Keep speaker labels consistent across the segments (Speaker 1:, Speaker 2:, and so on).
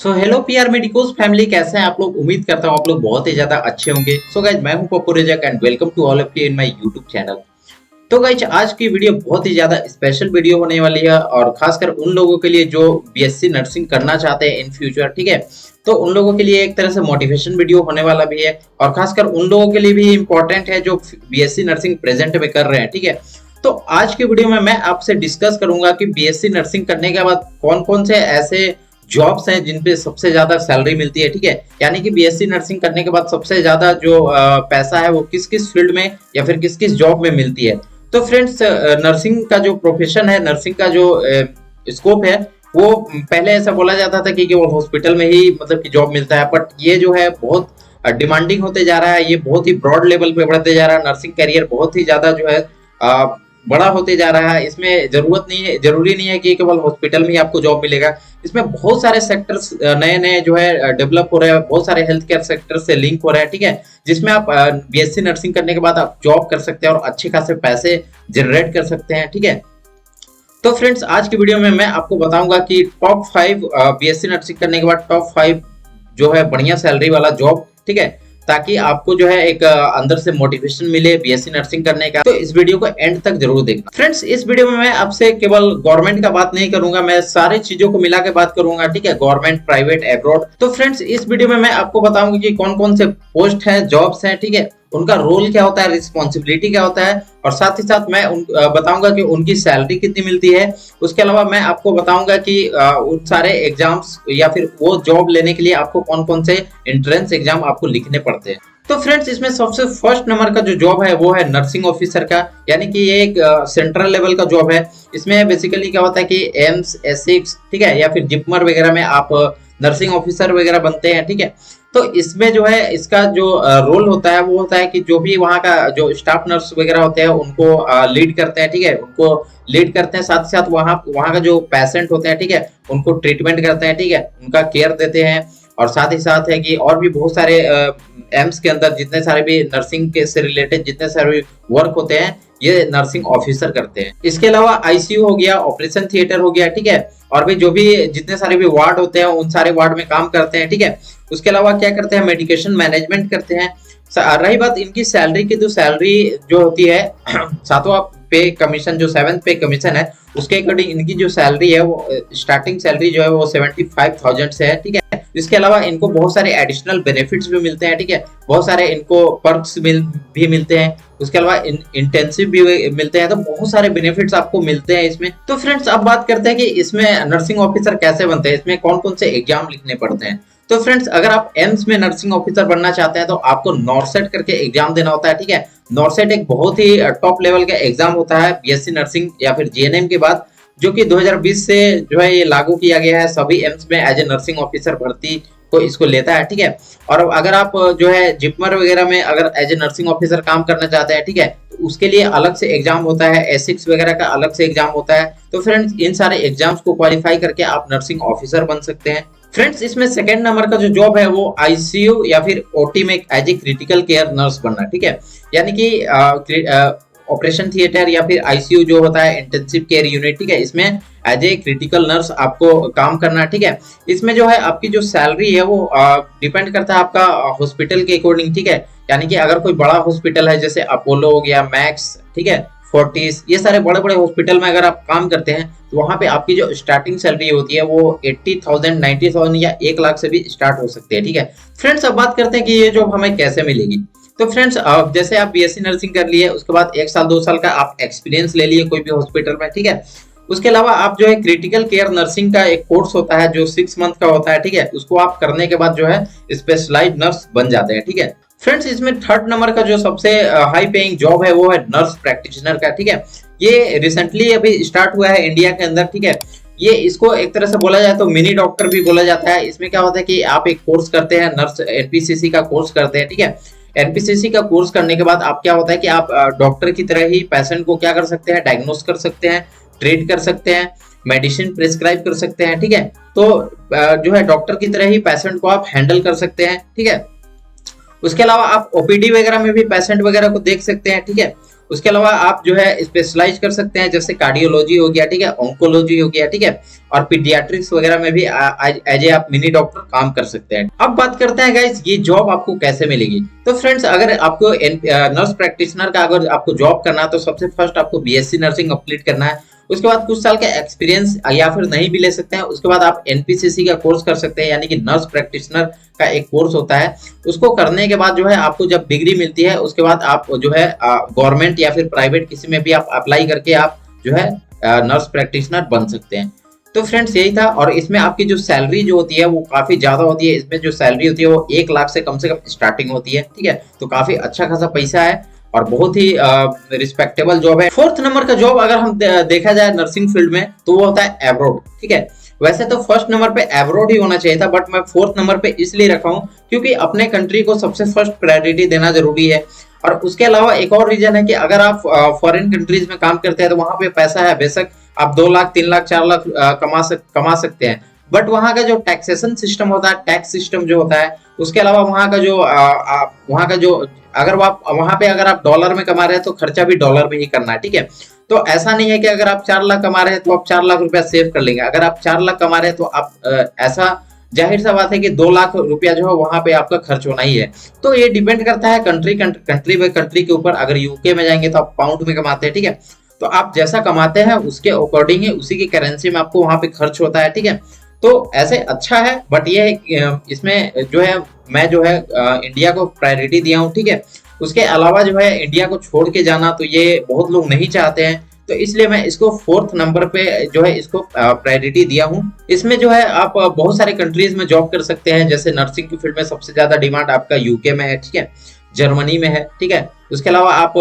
Speaker 1: So hello PR medicos family, कैसे हैं आप लोग। उम्मीद करता हूँ आप लोग बहुत ही ज्यादा अच्छे होंगे। सो गाइज, मैं हूं Pappu Rejak and welcome to all of you in my YouTube channel. तो गाइज, आज की वीडियो बहुत ही ज्यादा स्पेशल वीडियो होने वाली है और खासकर उन लोगों के लिए जो बीएससी नर्सिंग करना चाहते हैं इन फ्यूचर, ठीक है। तो उन लोगों के लिए एक तरह से मोटिवेशन वीडियो होने वाला भी है और खासकर उन लोगों के लिए भी इम्पोर्टेंट है जो बीएससी नर्सिंग प्रेजेंट में कर रहे हैं, ठीक है। तो आज की वीडियो में मैं आपसे डिस्कस करूंगा कि बीएससी नर्सिंग करने के बाद कौन कौन से ऐसे जॉब्स हैं जिन पे सबसे ज्यादा सैलरी मिलती है, ठीक है। यानी कि बीएससी नर्सिंग करने के बाद सबसे ज्यादा जो पैसा है वो किस किस फील्ड में या फिर किस किस जॉब में मिलती है। तो फ्रेंड्स, नर्सिंग का जो प्रोफेशन है, नर्सिंग का जो स्कोप है, वो पहले ऐसा बोला जाता था कि केवल हॉस्पिटल में ही मतलब कि जॉब मिलता है, बट ये जो है बहुत डिमांडिंग होते जा रहा है। ये बहुत ही ब्रॉड लेवल पे बढ़ते जा रहा है। नर्सिंग करियर बहुत ही ज्यादा जो है बड़ा होते जा रहा है। इसमें जरूरत नहीं है, जरूरी नहीं है कि केवल हॉस्पिटल में ही आपको जॉब मिलेगा। इसमें बहुत सारे सेक्टर्स नए नए जो है डेवलप हो रहे हैं, बहुत सारे हेल्थ केयर सेक्टर से लिंक हो रहा है, ठीक है। जिसमें आप बीएससी नर्सिंग करने के बाद आप जॉब कर सकते हैं और अच्छे खासे पैसे जनरेट कर सकते हैं, ठीक है। तो फ्रेंड्स, आज की वीडियो में मैं आपको बताऊंगा कि टॉप 5 बीएससी नर्सिंग करने के बाद टॉप 5 जो है बढ़िया सैलरी वाला जॉब, ठीक है, ताकि आपको जो है एक अंदर से मोटिवेशन मिले बीएससी नर्सिंग करने का। तो इस वीडियो को एंड तक जरूर देखना। फ्रेंड्स, इस वीडियो में मैं आपसे केवल गवर्नमेंट का बात नहीं करूंगा, मैं सारी चीजों को मिला के बात करूंगा, ठीक है, गवर्नमेंट, प्राइवेट, एब्रॉड। तो फ्रेंड्स, इस वीडियो में मैं आपको बताऊंगा कि कौन कौन से पोस्ट है, जॉब्स हैं, ठीक है, उनका रोल क्या होता है, रिस्पॉन्सिबिलिटी क्या होता है, और साथ ही साथ मैं बताऊंगा कि उनकी सैलरी कितनी मिलती है। उसके अलावा मैं आपको बताऊंगा कि उन सारे एग्जाम्स या फिर वो जॉब लेने के लिए आपको कौन कौन से एंट्रेंस एग्जाम आपको लिखने पड़ते हैं। तो फ्रेंड्स, इसमें सबसे फर्स्ट नंबर का जो जॉब है वो है नर्सिंग ऑफिसर का, यानी कि ये एक सेंट्रल लेवल का जॉब है। इसमें बेसिकली क्या होता है कि एम्स, एसिक्स, ठीक है, या फिर जिपमर वगैरह में आप नर्सिंग ऑफिसर वगैरह बनते हैं, ठीक है। तो इसमें जो है इसका जो रोल होता है वो होता है कि जो भी वहाँ का जो स्टाफ नर्स वगैरह होते हैं उनको लीड करते हैं, ठीक है, उनको लीड करते हैं। साथ ही साथ वहाँ वहाँ का जो पेशेंट होते हैं, ठीक है, उनको ट्रीटमेंट करते हैं, ठीक है, उनका केयर देते हैं। और साथ ही साथ है कि और भी बहुत सारे एम्स के अंदर जितने सारे भी नर्सिंग के से रिलेटेड जितने सारे भी वर्क होते हैं ये नर्सिंग ऑफिसर करते हैं। इसके अलावा आईसीयू हो गया, ऑपरेशन थिएटर हो गया, ठीक है, और भी जो भी जितने सारे भी वार्ड होते हैं उन सारे वार्ड में काम करते हैं, ठीक है। उसके अलावा क्या करते हैं, मेडिकेशन मैनेजमेंट करते हैं। रही बात इनकी सैलरी की, तो सैलरी जो होती है सातवां पे कमीशन, जो 7th पे कमीशन है, उसके अकॉर्डिंग इनकी जो सैलरी है वो स्टार्टिंग सैलरी जो है वो 75,000 से है, ठीक है। इसके अलावा इनको बहुत सारे एडिशनल बेनिफिट्स भी मिलते हैं, ठीक है, बहुत सारे इनको पर्क्स भी मिलते हैं। उसके अलावा इंटेंसिव भी मिलते हैं, तो बहुत सारे बेनिफिट्स आपको मिलते हैं इसमें। तो फ्रेंड्स, अब बात करते हैं कि इसमें नर्सिंग ऑफिसर कैसे बनते हैं, इसमें कौन कौन से एग्जाम लिखने पड़ते हैं। तो फ्रेंड्स, अगर आप एम्स में नर्सिंग ऑफिसर बनना चाहते हैं तो आपको नॉर्सेट करके एग्जाम देना होता है, ठीक है। नॉर्सेट एक बहुत ही टॉप लेवल का एग्जाम होता है बीएससी नर्सिंग या फिर जीएनएम के बाद, जो कि 2020 से जो है ये लागू किया गया है। सभी एम्स में एज ए नर्सिंग ऑफिसर भर्ती को इसको लेता है, ठीक है। और अगर आप जो है जिपमर वगैरह में अगर एज ए नर्सिंग ऑफिसर काम करना चाहते हैं, ठीक है, तो उसके लिए अलग से एग्जाम होता है, एसिक्स वगैरह का अलग से एग्जाम होता है। तो फ्रेंड्स, इन सारे एग्जाम्स को क्वालिफाई करके आप नर्सिंग ऑफिसर बन सकते हैं। फ्रेंड्स, इसमें सेकंड नंबर का जो जॉब है वो आईसीयू या फिर ओटी में as a critical care nurse बनना, ठीक है, यानी कि ऑपरेशन थिएटर या फिर आईसीयू जो होता है, इंटेंसिव केयर यूनिट, ठीक है, इसमें एज ए क्रिटिकल नर्स आपको काम करना, ठीक है। इसमें जो है आपकी जो सैलरी है वो डिपेंड करता है आपका हॉस्पिटल के अकॉर्डिंग, ठीक है। यानी कि अगर कोई बड़ा हॉस्पिटल है जैसे अपोलो हो गया, मैक्स, ठीक है, फोर्टिस, ये सारे बड़े बड़े हॉस्पिटल में अगर आप काम करते हैं तो वहां पे आपकी जो स्टार्टिंग सैलरी होती है वो 80,000, 90,000 या 1 लाख से भी स्टार्ट हो सकती है, ठीक है। फ्रेंड्स, अब बात करते हैं कि ये जॉब हमें कैसे मिलेगी। तो फ्रेंड्स, जैसे आप बीएससी नर्सिंग कर लिए, उसके बाद 1 साल 2 साल का आप एक्सपीरियंस ले लिए कोई भी हॉस्पिटल में, ठीक है। उसके अलावा आप जो है क्रिटिकल केयर नर्सिंग का एक कोर्स होता है जो 6 मंथ का होता है, ठीक है, उसको आप करने के बाद जो है स्पेशलाइज्ड नर्स बन जाते हैं, ठीक है। फ्रेंड्स, इसमें थर्ड नंबर का जो सबसे हाई पेइंग जॉब है वो है नर्स प्रैक्टिशनर का, ठीक है। ये रिसेंटली अभी स्टार्ट हुआ है इंडिया के अंदर, ठीक है। ये इसको एक तरह से बोला जाए तो मिनी डॉक्टर भी बोला जाता है। इसमें क्या होता है कि आप एक कोर्स करते हैं, नर्स एनपीसीसी का कोर्स करते हैं, ठीक है। एनपीसीसी का कोर्स करने के बाद आप क्या होता है कि आप डॉक्टर की तरह ही पेशेंट को क्या कर सकते हैं, डायग्नोस कर सकते हैं, ट्रीट कर सकते हैं, मेडिसिन प्रिस्क्राइब कर सकते हैं, ठीक है। तो जो है डॉक्टर की तरह ही पेशेंट को आप हैंडल कर सकते हैं, ठीक है। उसके अलावा आप ओपीडी वगैरह में भी पेशेंट वगैरह को देख सकते हैं, ठीक है। उसके अलावा आप जो है स्पेशलाइज कर सकते हैं, जैसे कार्डियोलॉजी हो गया, ठीक है, ऑन्कोलॉजी हो गया, ठीक है, और पीडियाट्रिक्स वगैरह में भी एज ए आप मिनी डॉक्टर काम कर सकते हैं। अब बात करते हैं गाइस ये जॉब आपको कैसे मिलेगी। तो फ्रेंड्स अगर आपको नर्स प्रैक्टिशनर का अगर आपको जॉब करना है तो सबसे फर्स्ट आपको बीएससी नर्सिंग कंप्लीट करना है। उसके बाद कुछ साल का एक्सपीरियंस या फिर नहीं भी ले सकते हैं। उसके बाद आप एनपीसीसी का कोर्स कर सकते हैं, यानी कि नर्स प्रैक्टिशनर का एक कोर्स होता है। उसको करने के बाद जो है आपको जब डिग्री मिलती है उसके बाद आप जो है गवर्नमेंट या फिर प्राइवेट किसी में भी आप अप्लाई करके आप जो है नर्स प्रैक्टिशनर बन सकते हैं। तो फ्रेंड्स यही था, और इसमें आपकी जो सैलरी जो होती है वो काफी ज्यादा होती है। इसमें जो सैलरी होती है वो 1 लाख से कम स्टार्टिंग होती है, ठीक है। तो काफी अच्छा खासा पैसा है और बहुत ही रिस्पेक्टेबल जॉब है। फोर्थ नंबर का जॉब अगर हम देखा जाए नर्सिंग फील्ड में तो वो होता है एब्रॉड, ठीक है। वैसे तो फर्स्ट नंबर पे एब्रॉड ही होना चाहिए था, बट मैं फोर्थ नंबर पे इसलिए रखा हूँ क्योंकि अपने कंट्री को सबसे फर्स्ट प्रायोरिटी देना जरूरी है। और उसके अलावा एक और रीजन है कि अगर आप फॉरेन कंट्रीज में काम करते हैं तो वहां पे पैसा है, बेशक आप 2 लाख 3 लाख 4 लाख कमा सकते हैं, बट वहां का जो टैक्सेशन सिस्टम होता है, टैक्स सिस्टम जो होता है, उसके अलावा वहां का जो अगर आप वहां पे अगर आप डॉलर में कमा रहे हैं तो खर्चा भी डॉलर में ही करना है, ठीक है। तो ऐसा नहीं है कि अगर आप 4 लाख कमा रहे हैं तो आप 4 लाख रुपया सेव कर लेंगे। अगर आप 4 लाख कमा रहे हैं तो आप ऐसा जाहिर सा बात है कि 2 लाख रुपया जो है वहां पे आपका खर्च होना ही है। तो ये डिपेंड करता है कंट्री बाय कंट्री के ऊपर। अगर यूके में जाएंगे तो आप पाउंड में कमाते हैं, ठीक है। तो आप जैसा कमाते हैं उसके अकॉर्डिंग ही उसी की करेंसी में आपको वहां पे खर्च होता है, ठीक है। तो ऐसे अच्छा है, बट ये इसमें जो है मैं जो है इंडिया को प्रायोरिटी दिया हूँ, ठीक है। उसके अलावा जो है इंडिया को छोड़ के जाना तो ये बहुत लोग नहीं चाहते हैं, तो इसलिए मैं इसको फोर्थ नंबर पे जो है इसको प्रायोरिटी दिया हूँ। इसमें जो है आप बहुत सारे कंट्रीज में जॉब कर सकते हैं, जैसे नर्सिंग की फील्ड में सबसे ज्यादा डिमांड आपका यूके में है, ठीक है, जर्मनी में है, ठीक है। उसके अलावा आप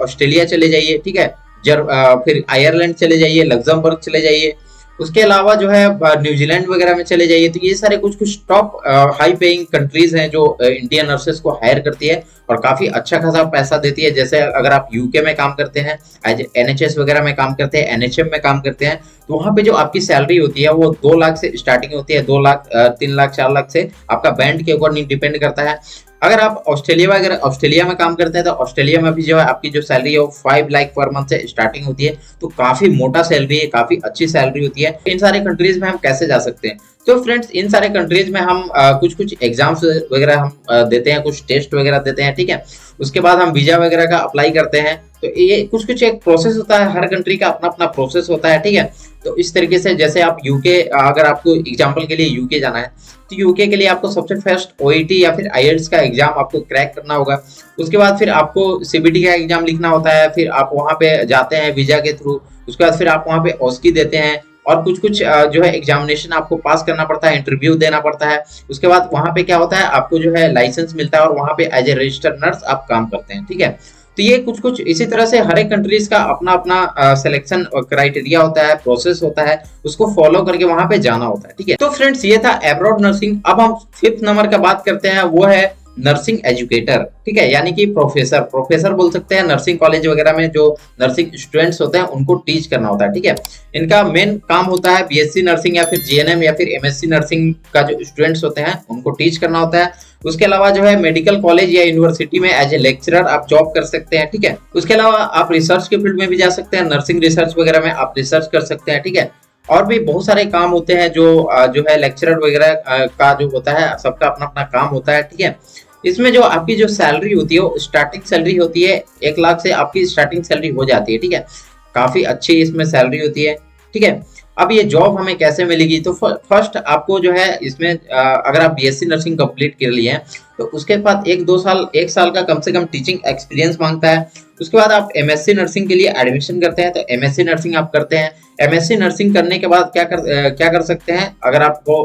Speaker 1: ऑस्ट्रेलिया चले जाइए, ठीक है, फिर आयरलैंड चले जाइए, लग्जमबर्ग चले जाइए, उसके अलावा जो है न्यूजीलैंड वगैरह में चले जाइए। तो ये सारे कुछ कुछ टॉप हाई पेइंग कंट्रीज हैं जो इंडियन नर्सेस को हायर करती है और काफी अच्छा खासा पैसा देती है। जैसे अगर आप यूके में काम करते हैं, एज एनएचएस वगैरह में काम करते हैं, एनएचएम में काम करते हैं, तो वहां पे जो आपकी सैलरी होती है वो 2 लाख से स्टार्टिंग होती है, 2 लाख 3 लाख 4 लाख से, आपका बैंड के अकॉर्डिंग डिपेंड करता है। अगर आप ऑस्ट्रेलिया में काम करते हैं तो ऑस्ट्रेलिया में भी जो है आपकी जो सैलरी है वो 5 लाख पर मंथ से स्टार्टिंग होती है। तो काफी मोटा सैलरी है, काफी अच्छी सैलरी होती है। इन सारे कंट्रीज में हम कैसे जा सकते हैं? तो फ्रेंड्स इन सारे कंट्रीज में हम कुछ कुछ एग्जाम्स वगैरह हम देते हैं, कुछ टेस्ट वगैरह देते हैं, ठीक है। उसके बाद हम वीजा वगैरह का अप्लाई करते हैं। तो ये कुछ कुछ एक प्रोसेस होता है, हर कंट्री का अपना अपना प्रोसेस होता है, ठीक है। तो इस तरीके से जैसे आप यूके, अगर आपको एग्जाम्पल के लिए यूके जाना है तो यूके के लिए आपको सबसे फर्स्ट ओईटी या फिर आईएलटीएस का एग्जाम आपको क्रैक करना होगा। उसके बाद फिर आपको सीबीटी का एग्जाम लिखना होता है, फिर आप वहां पे जाते हैं वीजा के थ्रू। उसके बाद फिर आप वहां पे ऑस्की देते हैं और कुछ कुछ जो है एग्जामिनेशन आपको पास करना पड़ता है, इंटरव्यू देना पड़ता है। उसके बाद वहां पे क्या होता है, आपको जो है लाइसेंस मिलता है और वहां पे एज ए रजिस्टर्ड नर्स आप काम करते हैं, ठीक है। तो ये कुछ कुछ इसी तरह से हर एक कंट्रीज का अपना अपना सिलेक्शन क्राइटेरिया होता है, प्रोसेस होता है, उसको फॉलो करके वहां पे जाना होता है, ठीक है। तो फ्रेंड्स ये था अब्रॉड नर्सिंग। अब हम फिफ्थ नंबर का बात करते हैं, वो है नर्सिंग एजुकेटर, ठीक है, यानी कि प्रोफेसर बोल सकते हैं। नर्सिंग कॉलेज वगैरह में जो नर्सिंग स्टूडेंट्स होते हैं उनको टीच करना होता है, ठीक है। इनका मेन काम होता है बीएससी नर्सिंग या फिर जीएनएम या फिर एमएससी नर्सिंग का जो स्टूडेंट्स होते हैं उनको टीच करना होता है। उसके अलावा जो है मेडिकल कॉलेज या यूनिवर्सिटी में एज ए लेक्चरर आप जॉब कर सकते हैं, ठीक है। उसके अलावा आप रिसर्च के फील्ड में भी जा सकते हैं, नर्सिंग रिसर्च वगैरह में आप रिसर्च कर सकते हैं, ठीक है। और भी बहुत सारे काम होते हैं जो है लेक्चरर वगैरह का जो होता है, सबका अपना अपना काम होता है, ठीक है। इसमें जो आपकी जो सैलरी होती है वो स्टार्टिंग सैलरी होती है 1 लाख से आपकी स्टार्टिंग सैलरी हो जाती है, ठीक है। काफी अच्छी इसमें सैलरी होती है, ठीक है। अब ये जॉब हमें कैसे मिलेगी? तो फर्स्ट आपको जो है इसमें अगर आप बीएससी नर्सिंग कंप्लीट कर लिए हैं तो उसके बाद 1 साल का कम से कम टीचिंग एक्सपीरियंस मांगता है। उसके बाद आप एमएससी नर्सिंग के लिए एडमिशन करते हैं, तो एमएससी नर्सिंग आप करते हैं। एमएससी नर्सिंग करने के बाद क्या कर सकते हैं, अगर आपको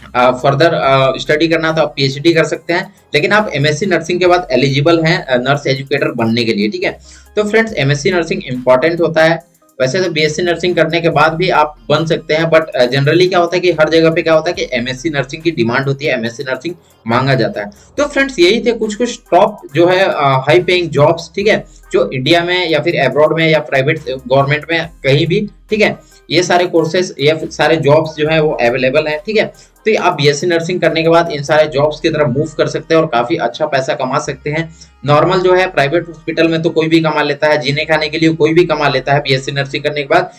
Speaker 1: फर्दर स्टडी करना तो आप पीएचडी कर सकते हैं, लेकिन आप एमएससी नर्सिंग के बाद एलिजिबल हैं नर्स एजुकेटर बनने के लिए, ठीक है। तो फ्रेंड्स एमएससी नर्सिंग इंपॉर्टेंट होता है। वैसे तो बीएससी नर्सिंग करने के बाद भी आप बन सकते हैं, बट जनरली क्या होता है कि हर जगह पे क्या होता है कि एमएससी नर्सिंग की डिमांड होती है, एमएससी नर्सिंग मांगा जाता है। तो फ्रेंड्स यही थे कुछ कुछ टॉप जो है हाई पेइंग जॉब्स, ठीक है, जो इंडिया में या फिर अब्रॉड में या प्राइवेट गवर्नमेंट में कहीं भी, ठीक है, ये सारे कोर्सेज, ये सारे जॉब्स जो है वो अवेलेबल है। ठीक है, तो आप बीएससी नर्सिंग करने के बाद इन सारे जॉब्स की तरफ मूव कर सकते हैं और काफी अच्छा पैसा कमा सकते हैं। नॉर्मल जो है प्राइवेट हॉस्पिटल में तो कोई भी कमा लेता है, जीने खाने के लिए कोई भी कमा लेता है बीएससी नर्सिंग करने के बाद।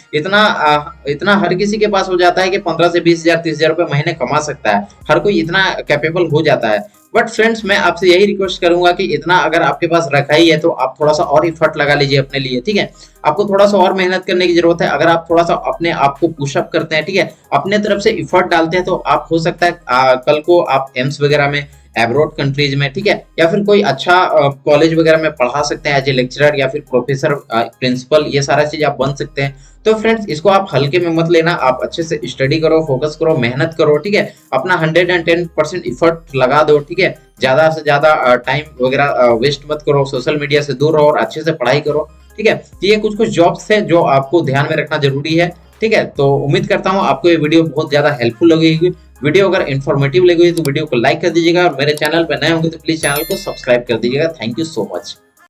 Speaker 1: इतना हर किसी के पास हो जाता है कि 15 से 20,000 30,000 रुपए महीने कमा सकता है, हर कोई इतना कैपेबल हो जाता है। बट फ्रेंड्स, मैं आपसे यही रिक्वेस्ट करूंगा कि इतना अगर आपके पास रखा ही है तो आप थोड़ा सा और इफर्ट लगा लीजिए अपने लिए। ठीक है, आपको थोड़ा सा और मेहनत करने की जरूरत है। अगर आप थोड़ा सा अपने आप को पुशअप करते हैं, ठीक है, अपने तरफ से इफर्ट डालते हैं, तो आप हो सकता है कल को आप एम्स वगैरह में, एब्रॉड कंट्रीज में, ठीक है, या फिर कोई अच्छा कॉलेज वगैरह में पढ़ा सकते हैं एज ए लेक्चरर या फिर प्रोफेसर, प्रिंसिपल, ये सारा चीज आप बन सकते हैं। तो फ्रेंड्स, इसको आप हल्के में मत लेना, आप अच्छे से स्टडी करो, फोकस करो, मेहनत करो। ठीक है, अपना 110% इफर्ट लगा दो। ठीक है, ज्यादा से ज्यादा टाइम वगैरह वेस्ट मत करो, सोशल मीडिया से दूर रहो और अच्छे से पढ़ाई करो। ठीक है, तो ये कुछ कुछ जॉब्स थे जो आपको ध्यान में रखना जरूरी है। ठीक है, तो उम्मीद करता हूँ आपको ये वीडियो बहुत ज्यादा हेल्पफुल लगेगी। वीडियो अगर इन्फॉर्मेटिव लगी तो वीडियो को लाइक कर दीजिएगा और मेरे चैनल पर नए होंगे तो प्लीज चैनल को सब्सक्राइब कर दीजिएगा। Thank you so much.